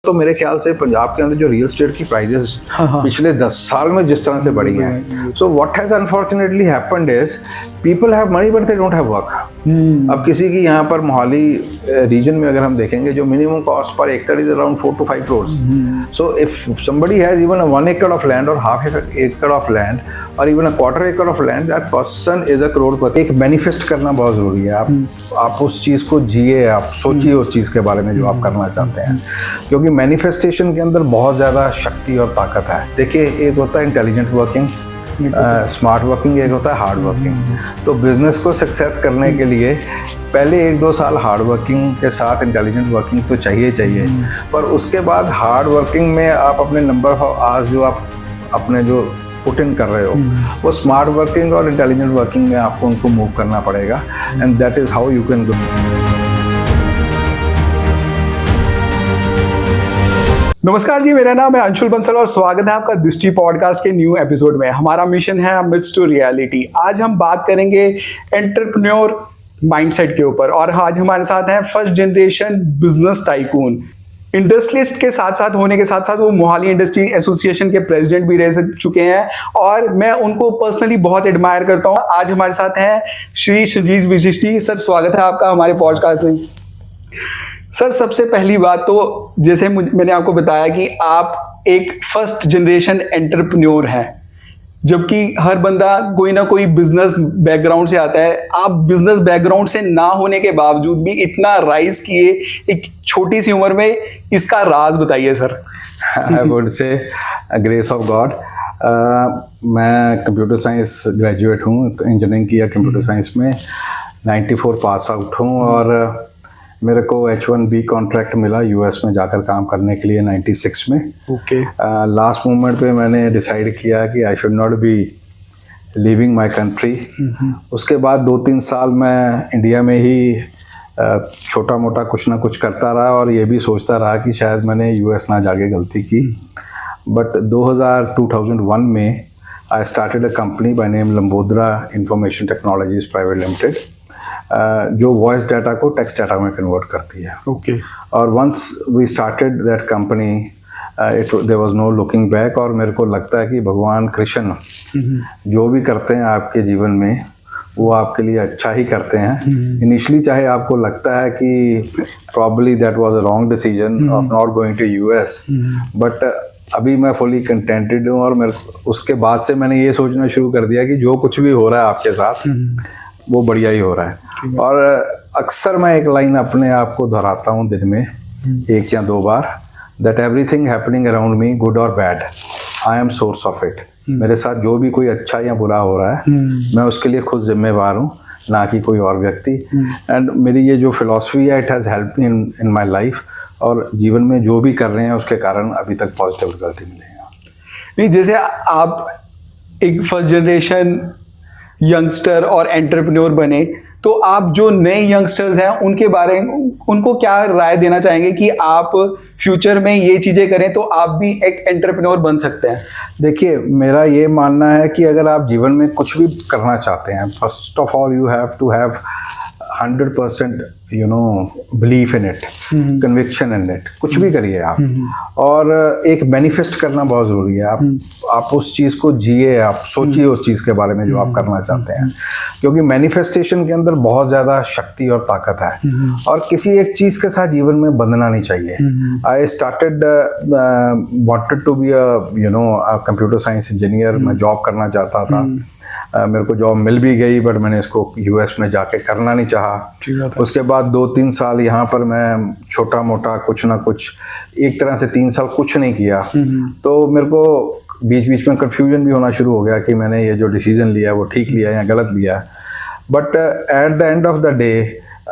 तो मेरे ख्याल से पंजाब के अंदर जो रियल एस्टेट की प्राइजेस पिछले 10 साल में जिस तरह से बढ़ी हैं, so what has unfortunately happened is people have money but they don't have work. अब किसी की यहाँ पर मोहाली रीजन में अगर हम देखेंगे जो मिनिमम कॉस्ट पर एकड़ is around 4 to 5 crores। So if somebody has even a 1 acre of land or half acre of land or even a quarter acre of land, that person is a crorepati। एक manifest करना बहुत जरूरी है। आप उस चीज को जिए, आप सोचिए उस चीज के बारे में जो आप करना चाहते हैं, क्योंकि मैनिफेस्टेशन के अंदर बहुत ज़्यादा शक्ति और ताकत है। देखिए, एक होता है इंटेलिजेंट वर्किंग, स्मार्ट वर्किंग, एक होता है हार्ड वर्किंग। तो बिजनेस को सक्सेस करने के लिए पहले 1-2 साल हार्ड वर्किंग के साथ इंटेलिजेंट वर्किंग तो चाहिए, पर उसके बाद हार्ड वर्किंग में आप अपने नंबर ऑफ आवर्स जो आप अपने जो पुट इन कर रहे हो, वो स्मार्ट वर्किंग और इंटेलिजेंट वर्किंग में आपको उनको मूव करना पड़ेगा, and that is how you can go. नमस्कार जी, मेरा नाम है अंशुल बंसल और स्वागत है आपका दृष्टि पॉडकास्ट के न्यू एपिसोड में। हमारा मिशन है अमिड्स टू रियलिटी। आज हम बात करेंगे एंटरप्रेन्योर माइंडसेट के ऊपर, और आज हमारे साथ हैं first generation business tycoon. Industrialist के साथ साथ होने के साथ साथ वो मोहाली इंडस्ट्री एसोसिएशन के प्रेसिडेंट भी रह चुके हैं, और मैं उनको पर्सनली बहुत एडमायर करता हूँ। आज हमारे साथ हैं श्री संजीव विशिष्टी सर। स्वागत है आपका हमारे पॉडकास्ट में। सर, सबसे पहली बात तो जैसे मैंने आपको बताया कि आप एक फर्स्ट जनरेशन एंटरप्रेन्योर हैं, जबकि हर बंदा कोई ना कोई बिजनेस बैकग्राउंड से आता है। आप बिजनेस बैकग्राउंड से ना होने के बावजूद भी इतना राइज किए एक छोटी सी उम्र में, इसका राज बताइए सर। आई वुड से ग्रेस ऑफ गॉड। मैं कंप्यूटर साइंस ग्रेजुएट हूँ, इंजीनियरिंग किया कंप्यूटर साइंस में, 94 पास आउट हूँ, और मेरे को H1B कॉन्ट्रैक्ट मिला यूएस में जाकर काम करने के लिए 96 में। ओके। लास्ट मोमेंट पे मैंने डिसाइड किया कि I should not be leaving my country. उसके बाद 2-3 साल मैं इंडिया में ही छोटा मोटा कुछ ना कुछ करता रहा, और ये भी सोचता रहा कि शायद मैंने यूएस ना जाके गलती की। बट 2001 में I started a company by name Lambodara information technologies private limited, जो वॉइस डाटा को टेक्स्ट डाटा में कन्वर्ट करती है। ओके। और once we started that company, there was no looking back. और मेरे को लगता है कि भगवान कृष्ण जो भी करते हैं आपके जीवन में, वो आपके लिए अच्छा ही करते हैं। इनिशियली चाहे आपको लगता है कि probably that was a wrong decision of not going to US, but अभी मैं फुली कंटेंटेड हूँ। और मेरे उसके बाद से मैंने ये सोचना शुरू कर दिया कि जो कुछ भी हो रहा है आपके साथ, वो बढ़िया ही हो रहा है। और अक्सर मैं एक लाइन अपने आप को दोहराता हूँ दिन में 1 या 2 बार, that everything happening around me, good और bad, I am source of it. मेरे साथ जो भी कोई अच्छा या बुरा हो रहा है, मैं उसके लिए खुद जिम्मेवार हूँ, ना कि कोई और व्यक्ति। एंड मेरी ये जो फिलॉसफी है, it has help me in my life, और जीवन में जो भी कर रहे हैं उसके कारण अभी तक पॉजिटिव रिजल्ट ही मिले हैं। नहीं, जैसे आप एक फर्स्ट जनरेशन यंगस्टर और एंटरप्रेन्योर बने, तो आप जो नए यंगस्टर्स हैं उनके बारे में उनको क्या राय देना चाहेंगे कि आप फ्यूचर में ये चीज़ें करें तो आप भी एक एंटरप्रेन्योर बन सकते हैं? देखिए, मेरा ये मानना है कि अगर आप जीवन में कुछ भी करना चाहते हैं, first of all you have to have 100% belief in it, conviction in it. कुछ भी करिए आप, और एक मैनिफेस्ट करना बहुत ज़रूरी है। आप उस चीज़ को जिए, आप सोचिए उस चीज़ के बारे में जो आप करना चाहते हैं, क्योंकि मैनिफेस्टेशन के अंदर बहुत ज़्यादा शक्ति और ताकत है, और किसी एक चीज़ के साथ जीवन में बंधना नहीं चाहिए। I started wanted to be a computer science engineer. मैं जॉब करना चाहता था, मेरे को जॉब मिल भी गई, बट मैंने इसको यूएस में जाके करना नहीं चाहा। उसके बाद 2-3 साल यहाँ पर मैं छोटा मोटा कुछ ना कुछ, एक तरह से 3 साल कुछ नहीं किया। तो मेरे को बीच बीच में कंफ्यूजन भी होना शुरू हो गया कि मैंने ये जो डिसीजन लिया वो ठीक लिया या गलत लिया। But at the end of the day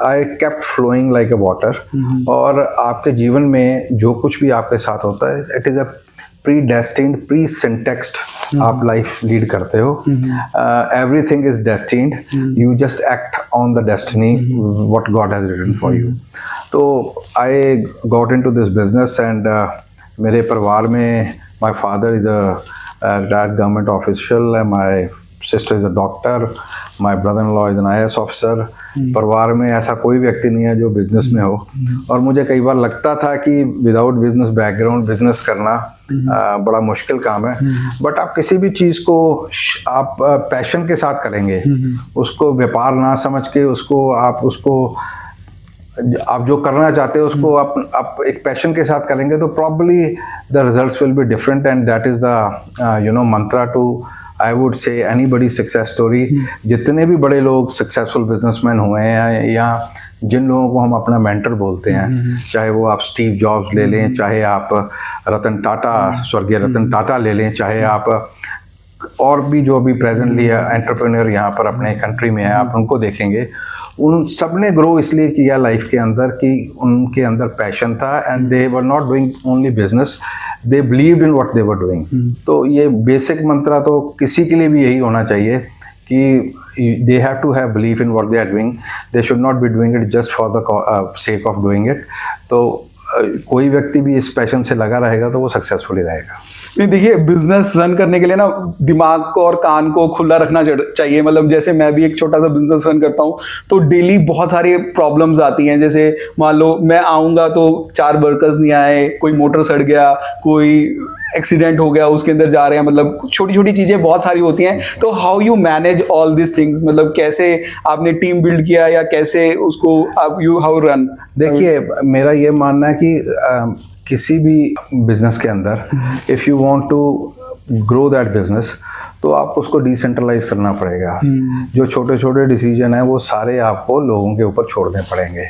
I kept flowing like a water. और आपके जीवन में जो कुछ भी आपके साथ होता है, it is a pre destined, pre syntax आप लाइफ लीड करते हो। Everything is destined, you just act on the destiny what God has written for you. तो I got into this business, and मेरे परिवार में my father is a retired government official, my sister is a doctor, my brother-in-law is an IAS officer. परिवार में ऐसा कोई व्यक्ति नहीं है जो बिजनेस में हो, और मुझे कई बार लगता था कि विदाउट बिजनेस बैकग्राउंड बिजनेस करना बड़ा मुश्किल काम है। बट आप किसी भी चीज़ को आप पैशन के साथ करेंगे, उसको व्यापार ना समझ के उसको आप जो करना चाहते हो उसको आप एक पैशन के साथ करेंगे तो probably the results will be different, and that is the mantra to I would say anybody success story. जितने भी बड़े लोग सक्सेसफुल बिजनेसमैन हुए हैं या जिन लोगों को हम अपना मेंटर बोलते हैं, चाहे वो आप स्टीव जॉब्स ले लें, चाहे आप रतन टाटा, स्वर्गीय रतन टाटा ले लें, चाहे आप और भी जो अभी प्रेजेंटली एंटरप्रेन्योर यहाँ पर अपने कंट्री में है, आप उनको देखेंगे, उन सब ने ग्रो इसलिए किया लाइफ के अंदर कि उनके अंदर पैशन था, and they were not doing only business, they believed in what they were doing. तो ये बेसिक मंत्रा तो किसी के लिए भी यही होना चाहिए कि they have to have believe in what they are doing, they should not be doing it just for the sake of doing it. तो कोई व्यक्ति भी इस पैशन से लगा रहेगा तो वो सक्सेसफुली रहेगा। नहीं, देखिए, बिजनेस रन करने के लिए ना दिमाग को और कान को खुला रखना चाहिए। मतलब जैसे मैं भी एक छोटा सा बिजनेस रन करता हूँ तो डेली बहुत सारी प्रॉब्लम्स आती हैं। जैसे मान लो मैं आऊँगा तो 4 वर्कर्स नहीं आए, कोई मोटर सड़ गया, कोई एक्सीडेंट हो गया, उसके अंदर जा रहे हैं, मतलब छोटी छोटी चीज़ें बहुत सारी होती हैं। तो how you manage all this things, मतलब कैसे आपने टीम बिल्ड किया या कैसे उसको आप हाउ रन? देखिए, मेरा ये मानना है कि किसी भी बिजनेस के अंदर if you want to grow that business तो आपको उसको डिसेंट्रलाइज करना पड़ेगा। जो छोटे छोटे डिसीजन है वो सारे आपको लोगों के ऊपर छोड़ने पड़ेंगे,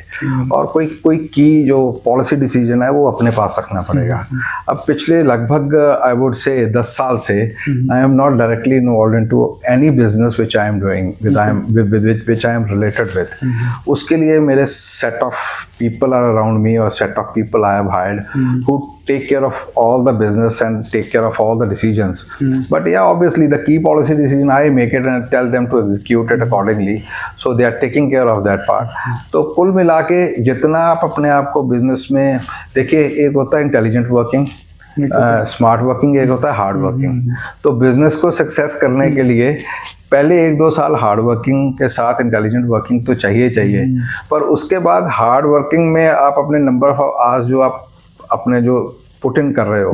और कोई की जो पॉलिसी डिसीजन है वो अपने पास रखना पड़ेगा। अब पिछले लगभग आई वुड से 10 साल से I am not directly involve into any business which I am doing which I am related with. उसके लिए मेरे set of people are around me, और set of people I have hired who take care of all the business and take care of all the decisions. But yeah, obviously the key policy decision I make it and tell them to execute it accordingly. So they are taking care of that part. तो कुल मिला के जितना आप अपने आप को business में देखिए, एक होता है इंटेलिजेंट वर्किंग, स्मार्ट वर्किंग, एक होता है हार्ड वर्किंग। तो बिजनेस को सक्सेस करने के लिए पहले 1-2 साल हार्ड वर्किंग के साथ इंटेलिजेंट वर्किंग तो चाहिए, पर उसके बाद हार्ड वर्किंग में आप अपने नंबर ऑफ आवर्स जो आप अपने जो पुट इन कर रहे हो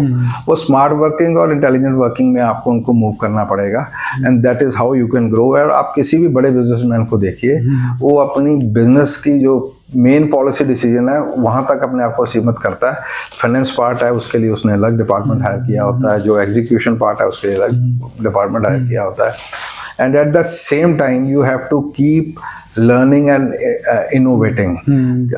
वो स्मार्ट वर्किंग और इंटेलिजेंट वर्किंग में आपको उनको मूव करना पड़ेगा, and that is how you can grow. और आप किसी भी बड़े बिजनेसमैन को देखिए, वो अपनी बिजनेस की जो मेन पॉलिसी डिसीजन है वहाँ तक अपने आप को सीमित करता है। फाइनेंस पार्ट है उसके लिए उसने अलग डिपार्टमेंट हायर किया होता है, जो एग्जीक्यूशन पार्ट है उसके लिए अलग डिपार्टमेंट हायर किया होता है, and at the same time you have to keep learning and innovating.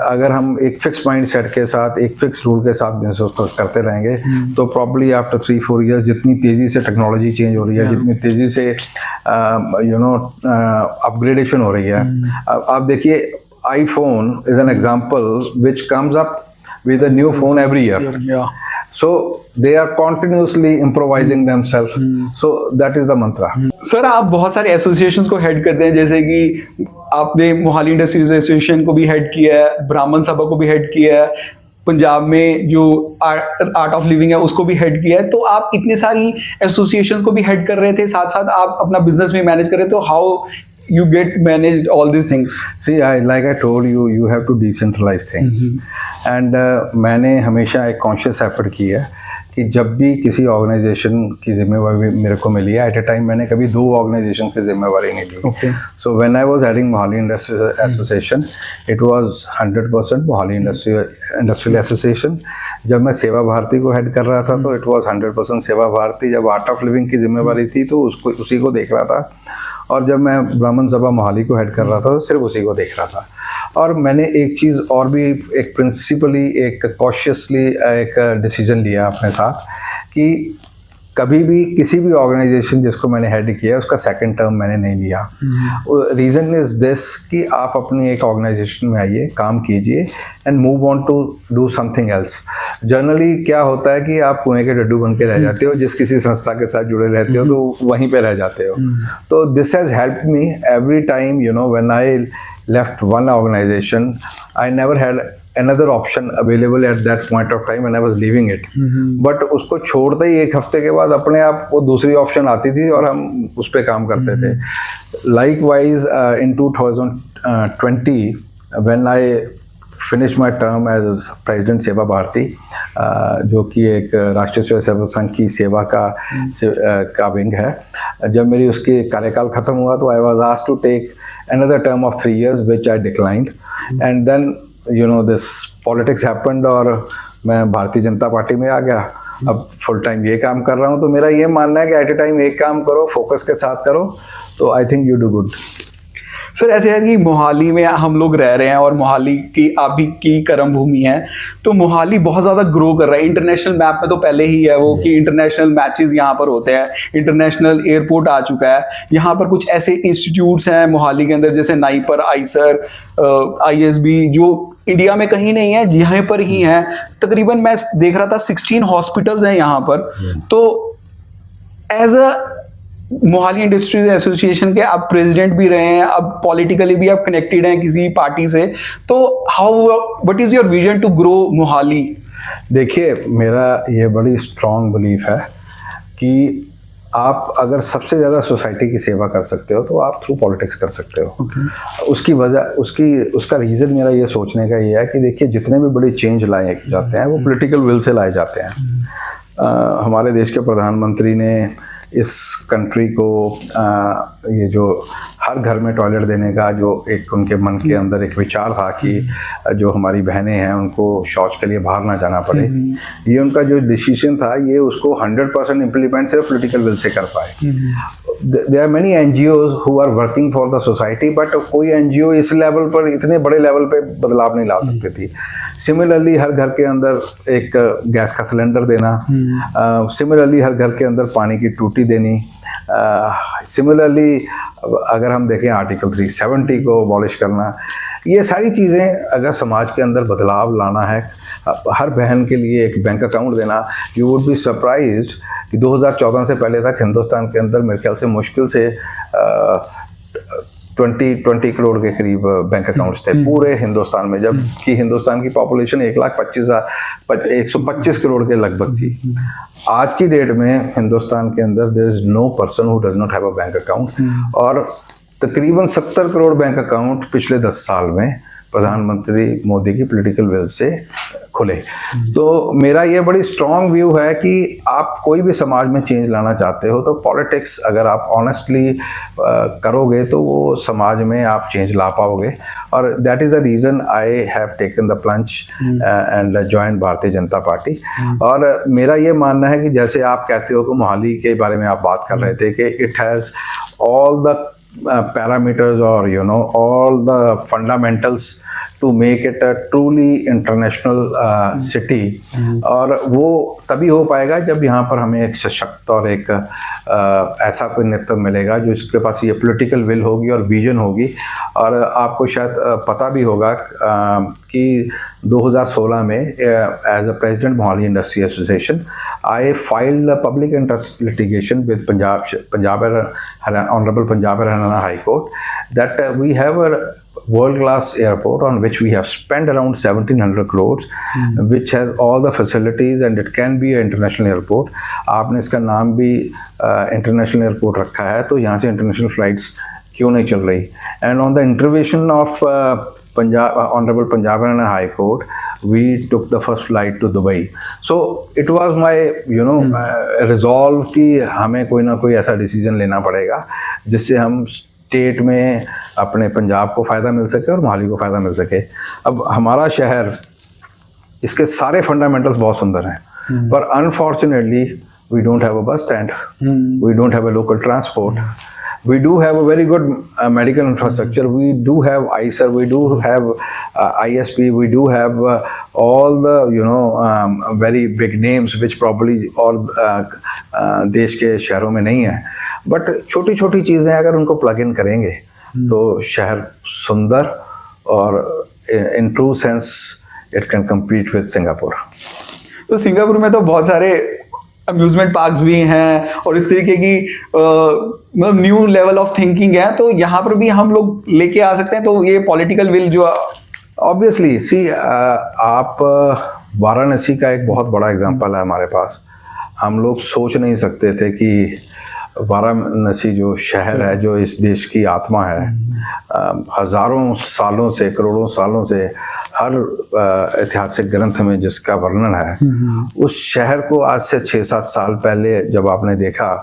अगर हम एक फिक्स माइंड सेट के साथ, एक फिक्स रूल के साथ बिजनेस को करते रहेंगे तो प्रॉब्ली आफ्टर 3-4 इयर्स जितनी तेज़ी से टेक्नोलॉजी चेंज हो रही है, जितनी तेज़ी से अपग्रेडेशन हो रही है, आप देखिए iPhone is an example which comes up with a new phone every year. So they are continuously improvising themselves. So that is the mantra. Sir, आप बहुत सारे एसोसिएशंस को हेड करते हैं, जैसे कि आपने मोहाली इंडस्ट्रीज एसोसिएशन को भी हेड किया है, ब्राह्मण सभा को भी हेड किया है, पंजाब में जो आर्ट ऑफ लिविंग है उसको भी हेड किया है। तो आप इतनी सारी एसोसिएशंस को भी हेड कर रहे थे, साथ साथ आप अपना बिजनेस भी मैनेज कर रहे थे, तो how you get managed all these things? See, like I told you, you have to decentralize things. And मैंने हमेशा एक conscious effort की है कि जब भी किसी ऑर्गेनाइजेशन की जिम्मेवारी मेरे को मिली है, एट ए टाइम मैंने कभी 2 ऑर्गेनाइजेशन की जिम्मेवारी नहीं ली। So when I was heading Mohali industrial association, it was 100% Mohali industrial association. जब मैं सेवा भारती को हेड कर रहा था तो इट वाज 100% सेवा भारती। जब आर्ट ऑफ लिविंग की जिम्मेवारी थी तो उसी को देख रहा था, और जब मैं ब्राह्मण सभा मोहाली को हेड कर रहा था तो सिर्फ उसी को देख रहा था। और मैंने एक चीज़ और भी, एक प्रिंसिपली, एक कॉशियसली एक डिसीजन लिया अपने साथ कि कभी भी किसी भी ऑर्गेनाइजेशन जिसको मैंने हेड किया उसका सेकंड टर्म मैंने नहीं लिया। रीज़न इज़ दिस कि आप अपनी एक ऑर्गेनाइजेशन में आइए, काम कीजिए and move on to do something else. Generally क्या होता है कि आप कुएं के डड्डू बन के रह जाते हो, जिस किसी संस्था के साथ जुड़े रहते हो तो वहीं पे रह जाते हो। तो this has helped me every time, when I left one organization, I never had another option available at that point of time when I was leaving it. But उसको छोड़ते ही एक हफ्ते के बाद अपने आप वो दूसरी ऑप्शन आती थी और हम उस पर काम करते थे. Likewise, in 2020, when I finished my term as President सेवा भारती, जो कि एक राष्ट्रीय स्वयं सेवक संघ की सेवा का विंग है, जब मेरी उसकी कार्यकाल खत्म हुआ तो I was asked to take another term of 3 years, which I declined. And then this politics happened और मैं भारतीय जनता पार्टी में आ गया. अब फुल टाइम ये काम कर रहा हूँ. तो मेरा ये मानना है कि एट ए टाइम एक काम करो, फोकस के साथ करो, तो I think you do good. Sir ऐसे है कि मोहाली में हम लोग रह रहे हैं और मोहाली की आप ही की कर्म भूमि है, तो मोहाली बहुत ज़्यादा ग्रो कर रहा है. इंटरनेशनल मैप में तो पहले ही है वो कि इंटरनेशनल मैचेस यहाँ पर होते हैं, इंटरनेशनल एयरपोर्ट आ चुका है. यहाँ पर कुछ ऐसे इंस्टीट्यूट्स हैं मोहाली के अंदर जैसे नाइपर, आईसर, ISB, जो इंडिया में कहीं नहीं है, यहाँ पर ही है. तकरीबन मैं देख रहा था 16 हॉस्पिटल्स हैं यहाँ पर. तो as a Mohali industries association के आप प्रेसिडेंट भी रहे हैं, अब पॉलिटिकली भी आप कनेक्टेड हैं किसी पार्टी से, तो what is your vision to grow Mohali? देखिए, मेरा ये बड़ी स्ट्रॉन्ग बिलीफ है कि आप अगर सबसे ज़्यादा सोसाइटी की सेवा कर सकते हो तो आप थ्रू पॉलिटिक्स कर सकते हो. उसकी वजह उसका रीज़न मेरा ये सोचने का ये है कि देखिए, जितने भी बड़े चेंज लाए जाते हैं वो पॉलिटिकल विल से लाए जाते हैं. हमारे देश के प्रधानमंत्री ने इस कंट्री को ये जो हर घर में टॉयलेट देने का जो एक उनके मन के अंदर एक विचार था कि जो हमारी बहनें हैं उनको शौच के लिए बाहर ना जाना पड़े, ये उनका जो डिसीजन था, ये उसको 100% इम्प्लीमेंट सिर्फ पॉलिटिकल विल से कर पाए. There are many NGOs who are working for the society, but कोई NGO इस लेवल पर, इतने बड़े लेवल पे बदलाव नहीं ला सकती थी. सिमिलरली हर घर के अंदर एक गैस का सिलेंडर देना, सिमिलरली हर घर के अंदर पानी की टूटी देनी, सिमिलरली अगर हम देखें आर्टिकल 370 को अबॉलिश करना, ये सारी चीज़ें अगर समाज के अंदर बदलाव लाना है, हर बहन के लिए एक बैंक अकाउंट देना, यू वुड बी सरप्राइज्ड कि 2014 से पहले तक हिंदुस्तान के अंदर मेरे ख्याल से मुश्किल से 20 करोड़ के करीब बैंक अकाउंट्स थे पूरे हिंदुस्तान में, जबकि हिंदुस्तान की पॉपुलेशन 125 करोड़ के लगभग थी. आज की डेट में हिंदुस्तान के अंदर there is no person who does not have a bank account, और तकरीबन 70 करोड़ बैंक अकाउंट पिछले 10 साल में प्रधानमंत्री मोदी की पॉलिटिकल विल से खुले. तो मेरा ये बड़ी स्ट्रॉन्ग व्यू है कि आप कोई भी समाज में चेंज लाना चाहते हो तो पॉलिटिक्स अगर आप ऑनेस्टली करोगे तो वो समाज में आप चेंज ला पाओगे. और that is the reason I have taken the plunge and join Bharatiya Janata party. और मेरा ये मानना है कि जैसे आप कहते हो कि मोहाली के बारे में आप बात कर रहे थे कि it has all the parameters or all the fundamentals to make it a truly international city. और वो तभी हो पाएगा जब यहाँ पर हमें एक सशक्त और एक ऐसा कोई नेतृत्व मिलेगा जो इसके पास ये पॉलिटिकल विल होगी और विजन होगी. और आपको शायद पता भी होगा कि 2016 में as a president Mohali industry association I filed public interest litigation with honourable Punjab Haryana high court that we have a world class airport on which we have spent around 1700 crores, which has all the facilities and it can be an international airport. आपने इसका नाम भी international airport रखा है, तो यहाँ से international flights क्यों नहीं चल रही? And on the intervention of Honorable Punjab and High Court, we took the first flight to Dubai. So it was my resolve कि हमें कोई ना कोई ऐसा decision लेना पड़ेगा जिससे हम स्टेट में अपने पंजाब को फ़ायदा मिल सके और मोहाली को फ़ायदा मिल सके. अब हमारा शहर, इसके सारे फंडामेंटल्स बहुत सुंदर हैं, पर unfortunately we don't have a bus stand, we don't have a local transport, we do have a very good medical infrastructure, we do have ISER, we do have ISP, we do have all the very big names which probably all देश के शहरों में नहीं है. But छोटी छोटी चीज़ें अगर उनको प्लग इन करेंगे तो शहर सुंदर और in true sense it can compete with Singapore. तो सिंगापुर में तो बहुत सारे अम्यूजमेंट पार्क्स भी हैं और इस तरीके की मतलब न्यू लेवल ऑफ थिंकिंग है, तो यहाँ पर भी हम लोग लेके आ सकते हैं. तो ये पॉलिटिकल विल जो ऑब्वियसली सी आप वाराणसी का एक बहुत बड़ा एग्जांपल है हमारे पास। हम लोग सोच नहीं सकते थे कि वाराणसी जो शहर है, जो इस देश की आत्मा है, हजारों सालों से, करोड़ों सालों से हर ऐतिहासिक ग्रंथ में जिसका वर्णन है, उस शहर को आज से 6-7 साल पहले जब आपने देखा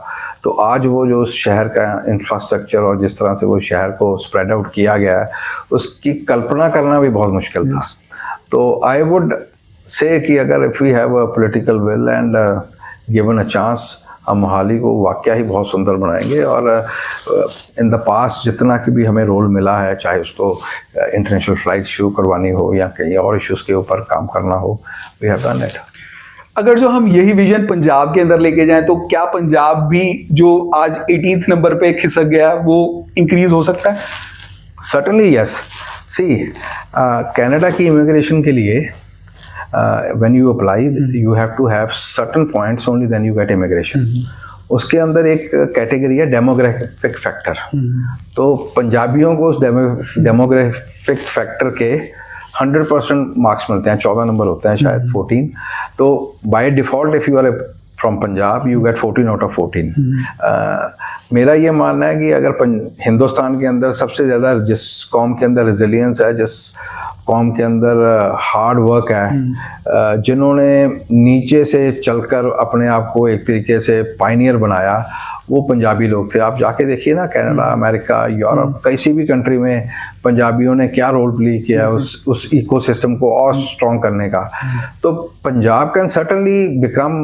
तो आज वो जो उस शहर का इंफ्रास्ट्रक्चर और जिस तरह से वो शहर को स्प्रेड आउट किया गया है, उसकी कल्पना करना भी बहुत मुश्किल था। तो आई वुड से कि अगर if we have a political will and given a chance, हम मोहाली को वाकया ही बहुत सुंदर बनाएंगे। और इन द पास्ट जितना कि भी हमें रोल मिला है, चाहे उसको इंटरनेशनल फ्लाइट शुरू करवानी हो या कहीं और इश्यूज़ के ऊपर काम करना हो, वी हैव डन इट। अगर जो हम यही विजन पंजाब के अंदर लेके जाएं तो क्या पंजाब भी जो आज 18th नंबर पे खिसक गया वो इंक्रीज हो सकता है? Certainly yes. सी कनाडा की इमिग्रेशन के लिए when you apply you have to have certain points, only then you get immigration. उसके अंदर एक कैटेगरी है डेमोग्राफिक फैक्टर। तो पंजाबियों को उस डेमोग्राफिक फैक्टर के 100% मार्क्स मिलते हैं, 14 नंबर होते हैं शायद, 14। तो by default if you are from Punjab you get 14 out of 14। मेरा ये मानना है कि अगर हिंदुस्तान के अंदर सबसे ज़्यादा जिस कौम के अंदर रेजिलियंस है, जिस कौम के अंदर हार्ड वर्क है, जिन्होंने नीचे से चलकर अपने आप को एक तरीके से पायनियर बनाया, वो पंजाबी लोग थे। आप जाके देखिए ना, कनाडा, अमेरिका, यूरोप, किसी भी कंट्री में पंजाबियों ने क्या रोल प्ले किया है उस इकोसिस्टम को और स्ट्रॉन्ग करने का। तो Punjab can certainly become,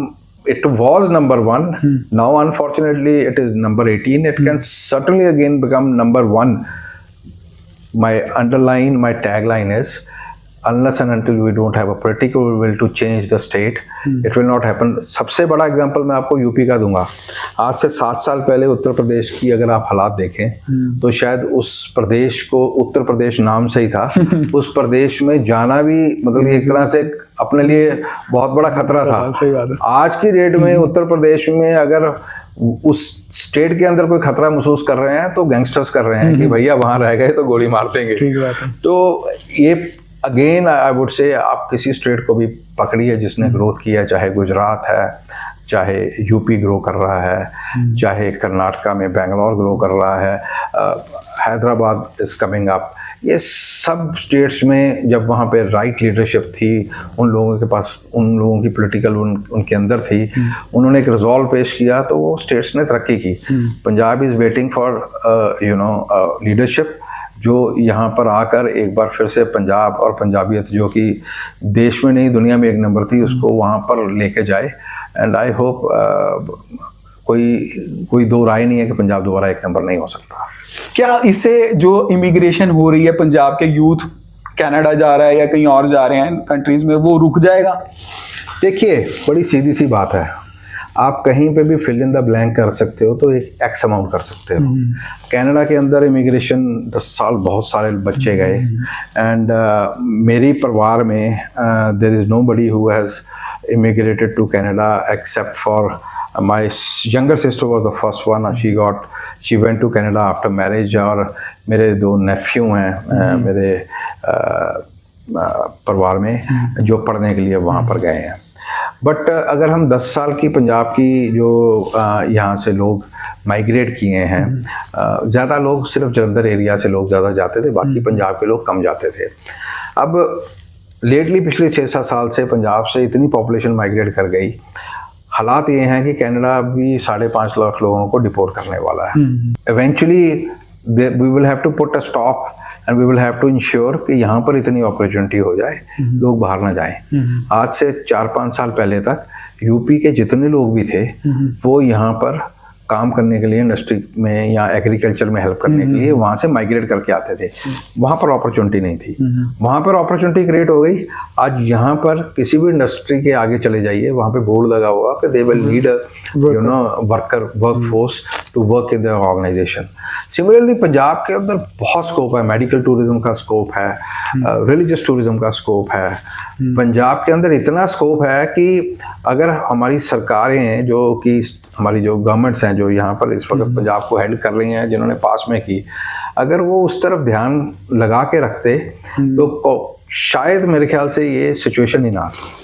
it was number 1, now unfortunately it is number 18, it can certainly again become number 1. My tagline is, unless and until we don't have a political will to change the state, it will not happen. सबसे बड़ा example मैं आपको UP का दूंगा। आज से 7 साल पहले उत्तर प्रदेश की अगर आप हालात देखें तो शायद उस प्रदेश को उत्तर प्रदेश नाम से ही था। उस प्रदेश में जाना भी मतलब एक तरह से अपने लिए बहुत बड़ा खतरा था। आज की डेट में उत्तर प्रदेश में अगर उस स्टेट के अंदर कोई खतरा महसूस कर रहे हैं तो गैंगस्टर्स कर रहे हैं कि भैया वहां रह गए तो गोली मार देंगे। तो ये अगेन आई वुड से आप किसी स्टेट को भी पकड़िए जिसने ग्रोथ किया, चाहे गुजरात है, चाहे यूपी ग्रो कर रहा है, चाहे कर्नाटका में बेंगलोर ग्रो कर रहा है, हैदराबाद इज कमिंग अप। ये सब स्टेट्स में जब वहाँ पे राइट लीडरशिप थी, उन लोगों के पास, उन लोगों की पॉलिटिकल उनके अंदर थी, उन्होंने एक रिजॉल्व पेश किया तो वो स्टेट्स ने तरक्की की। Punjab is waiting for leadership जो यहाँ पर आकर एक बार फिर से पंजाब और पंजाबियत जो कि देश में नहीं दुनिया में एक नंबर थी, उसको वहाँ पर लेके जाए। एंड आई होप कोई दो राय नहीं है कि पंजाब दोबारा एक नंबर नहीं हो सकता। क्या इससे जो इमिग्रेशन हो रही है, पंजाब के यूथ कनाडा जा रहा है या कहीं और जा रहे हैं कंट्रीज में, वो रुक जाएगा? देखिए, बड़ी सीधी सी बात है, आप कहीं पे भी फिल इन द ब्लैंक कर सकते हो तो एक एक्स अमाउंट कर सकते हो। कनाडा के अंदर इमिग्रेशन 10 साल बहुत सारे बच्चे गए एंड मेरी परिवार में there is nobody who has immigrated to Canada except for my younger sister was the first one. She went to Canada after marriage। और मेरे 2 नेफ्यू हैं मेरे परिवार में जो पढ़ने के लिए वहाँ पर गए हैं। बट अगर हम 10 साल की पंजाब की जो यहाँ से लोग माइग्रेट किए हैं, ज़्यादा लोग सिर्फ जलंधर एरिया से लोग ज़्यादा जाते थे, बाकी पंजाब के लोग कम जाते थे। अब लेटली पिछले 6-7 साल से पंजाब से इतनी पॉपुलेशन माइग्रेट कर गई, हालात ये हैं कि कनाडा भी 5.5 लाख लोगों को डिपोर्ट करने वाला है। Eventually we will have to put a stop and we will have to ensure कि यहाँ पर इतनी अपॉर्चुनिटी हो जाए, लोग बाहर ना जाएं। आज से 4-5 साल पहले तक यूपी के जितने लोग भी थे वो यहाँ पर काम करने के लिए इंडस्ट्री में या एग्रीकल्चर में हेल्प करने के लिए वहाँ से माइग्रेट करके आते थे। वहाँ पर अपॉर्चुनिटी नहीं थी, वहाँ पर अपॉर्चुनिटी क्रिएट हो गई। आज यहाँ पर किसी भी इंडस्ट्री के आगे चले जाइए, वहाँ पे बोर्ड लगा हुआ कि they will need workforce to work in their organisation. Similarly Punjab के अंदर बहुत स्कोप है, मेडिकल टूरिज्म का स्कोप है, रिलीजियस टूरिज्म का स्कोप है। पंजाब के अंदर इतना स्कोप है कि अगर हमारी सरकारें जो कि हमारी जो गवर्नमेंट्स हैं जो यहाँ पर इस वक्त पंजाब को हेड कर रही हैं, जिन्होंने पास में की, अगर वो उस तरफ ध्यान लगा के रखते तो शायद मेरे ख्याल से ये सिचुएशन ही ना आती।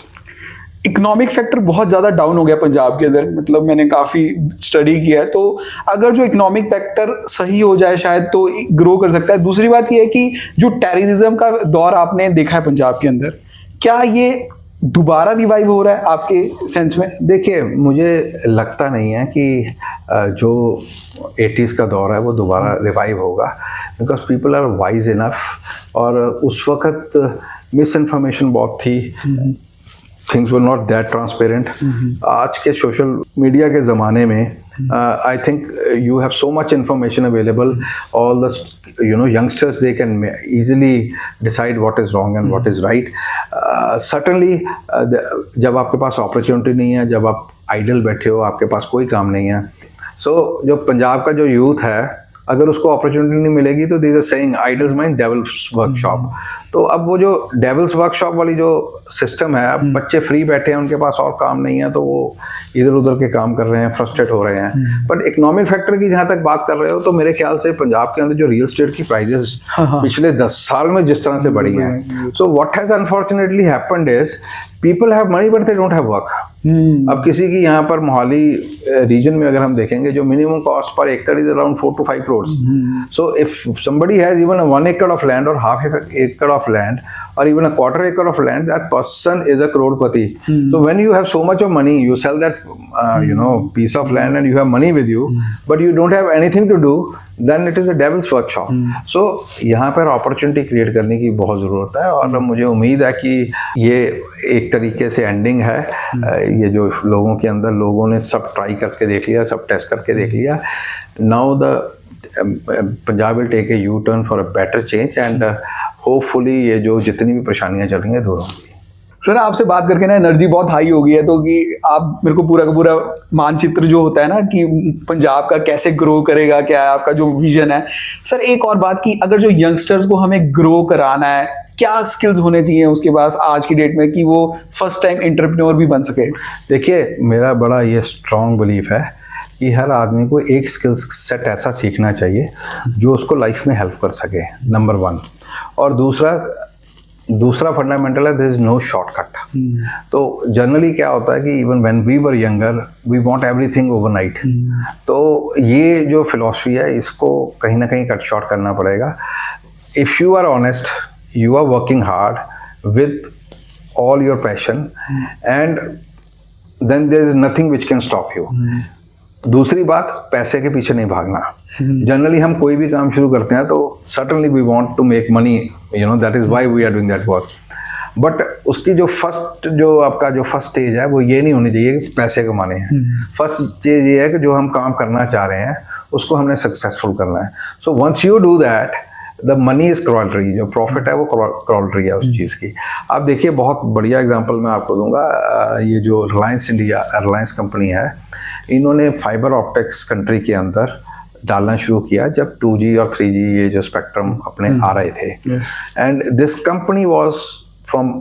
इकोनॉमिक फैक्टर बहुत ज़्यादा डाउन हो गया पंजाब के अंदर, मतलब मैंने काफ़ी स्टडी किया है, तो अगर जो इकोनॉमिक फैक्टर सही हो जाए शायद तो ग्रो कर सकता है। दूसरी बात ये है कि जो टेररिज्म का दौर आपने देखा है पंजाब के अंदर, क्या ये दोबारा रिवाइव हो रहा है आपके सेंस में? देखिए, मुझे लगता नहीं है कि जो 80s का दौर है वो दोबारा रिवाइव होगा, because people are wise enough. और उस वक्त मिस इन्फॉर्मेशन बहुत थी, things were not that transparent. आज के सोशल मीडिया के ज़माने में I think you have so much information available, all the youngsters, they can easily decide what is wrong and what is right. Certainly जब आपके पास opportunity नहीं है, जब आप आइडल बैठे हो, आपके पास कोई काम नहीं है, जो पंजाब का जो यूथ है, अगर उसको अपॉर्चुनिटी नहीं मिलेगी तो there is a saying, idle's mind devil's workshop. तो अब वो जो डेविल्स वर्कशॉप वाली जो सिस्टम है, अब बच्चे फ्री बैठे हैं, उनके पास और काम नहीं है, तो वो इधर उधर के काम कर रहे हैं, फ्रस्ट्रेट हो रहे हैं। बट इकोनॉमिक फैक्टर की जहाँ तक बात कर रहे हो, तो मेरे ख्याल से पंजाब के अंदर जो रियल एस्टेट की प्राइजेस पिछले 10 साल में जिस तरह से बढ़ी हैं, so what has unfortunately happened is people have money but they don't have work. अब किसी की यहाँ पर मोहाली रीजन में अगर हम देखेंगे, जो मिनिमम कॉस्ट पर एकड़ is around 4 to 5 crores. So if somebody has even a 1 acre of land or half acre of land or even a quarter acre of land, that person is a crorepati. So when you have so much of money, you sell that piece of land and you have money with you, but you don't have anything to do, then it is a devil's workshop. So यहाँ पर opportunity create करने की बहुत ज़रूरत है, और मुझे उम्मीद है कि ये एक तरीके से एंडिंग है। ये जो लोगों के अंदर, लोगों ने सब ट्राई करके देख लिया, सब टेस्ट करके देख लिया। Now the Punjab will take a U turn for a better change, and hopefully ये जो जितनी भी परेशानियाँ चल रही हैं दूर होंगी। सर, आपसे बात करके ना एनर्जी बहुत हाई हो गई है, तो कि आप मेरे को पूरा का पूरा मानचित्र जो होता है ना कि पंजाब का कैसे ग्रो करेगा, क्या है आपका जो विजन है। सर, एक और बात कि अगर जो यंगस्टर्स को हमें ग्रो कराना है, क्या स्किल्स होने चाहिए उसके पास आज की डेट में कि वो फर्स्ट टाइम एंटरप्रेन्योर भी बन सके? देखिए, मेरा बड़ा ये स्ट्रॉन्ग बिलीफ है कि हर आदमी को एक स्किल सेट ऐसा सीखना चाहिए जो उसको लाइफ में हेल्प कर सके, नंबर 1। और दूसरा फंडामेंटल है, देयर इज नो शॉर्टकट। तो जनरली क्या होता है कि even when we were younger, we want everything overnight. तो ये जो फिलॉसफी है, इसको कहीं ना कहीं कट शॉर्ट करना पड़ेगा। If you are honest, you are working hard with all your passion, and then there is nothing which can stop you. दूसरी बात, पैसे के पीछे नहीं भागना। जनरली हम कोई भी काम शुरू करते हैं तो certainly we want to make money, that is why we are doing that work. But उसकी जो आपका जो फर्स्ट स्टेज है, वो ये नहीं होनी चाहिए कि पैसे कमाने हैं। फर्स्ट स्टेज ये है कि जो हम काम करना चाह रहे हैं उसको हमने सक्सेसफुल करना है। So once you do that, the money is corollary, जो प्रॉफिट है वो क्रॉलरी है उस चीज़ की। आप देखिए, बहुत बढ़िया एग्जांपल मैं आपको दूंगा। ये जो रिलायंस कंपनी है, इन्होंने फाइबर ऑप्टिक्स कंट्री के अंदर डालना शुरू किया जब 2G और 3G ये जो स्पेक्ट्रम अपने आ रहे थे। And this company was from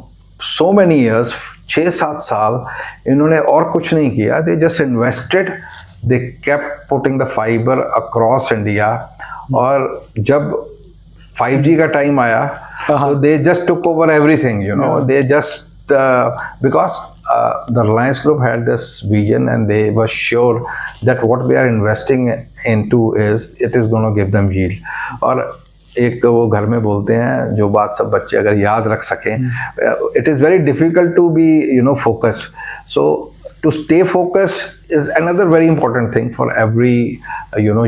so many years, 6-7 साल इन्होंने और कुछ नहीं किया। They just invested, they kept putting the fibre across India. और जब 5G का टाइम आया, तो they just took over everything, they just because the Reliance Group had this vision, and they were sure that what they are investing into it is going to give them yield. और एक तो वो घर में बोलते हैं जो बात सब बच्चे अगर याद रख सकें, it is very difficult to be focused. So to stay focused is another very important thing for every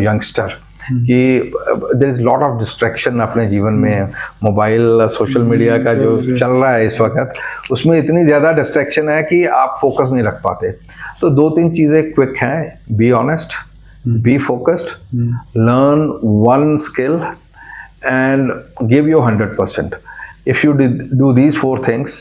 youngster. कि there is lot of distraction अपने जीवन में। मोबाइल, सोशल मीडिया का जो चल रहा है इस वक्त, उसमें इतनी ज़्यादा डिस्ट्रैक्शन है कि आप फोकस नहीं रख पाते। तो 2-3 चीज़ें क्विक हैं, be honest, be focused, learn one skill and give your 100%. If you do these 4 things,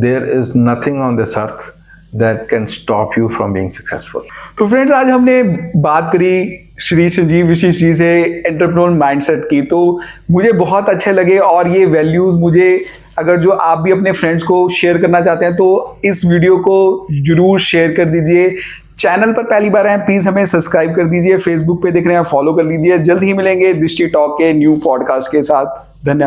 there is nothing on this earth that can stop you from being successful. तो फ्रेंड्स, आज हमने बात करी श्री संजीव विशिष्ट जी से एंटरप्रेन्योर माइंडसेट की, तो मुझे बहुत अच्छे लगे। और ये वैल्यूज़ मुझे, अगर जो आप भी अपने फ्रेंड्स को शेयर करना चाहते हैं तो इस वीडियो को जरूर शेयर कर दीजिए। चैनल पर पहली बार हैं प्लीज हमें सब्सक्राइब कर दीजिए, फेसबुक पे देख रहे हैं फॉलो कर लीजिए। जल्द ही मिलेंगे दृष्टि टॉक के न्यू पॉडकास्ट के साथ। धन्यवाद।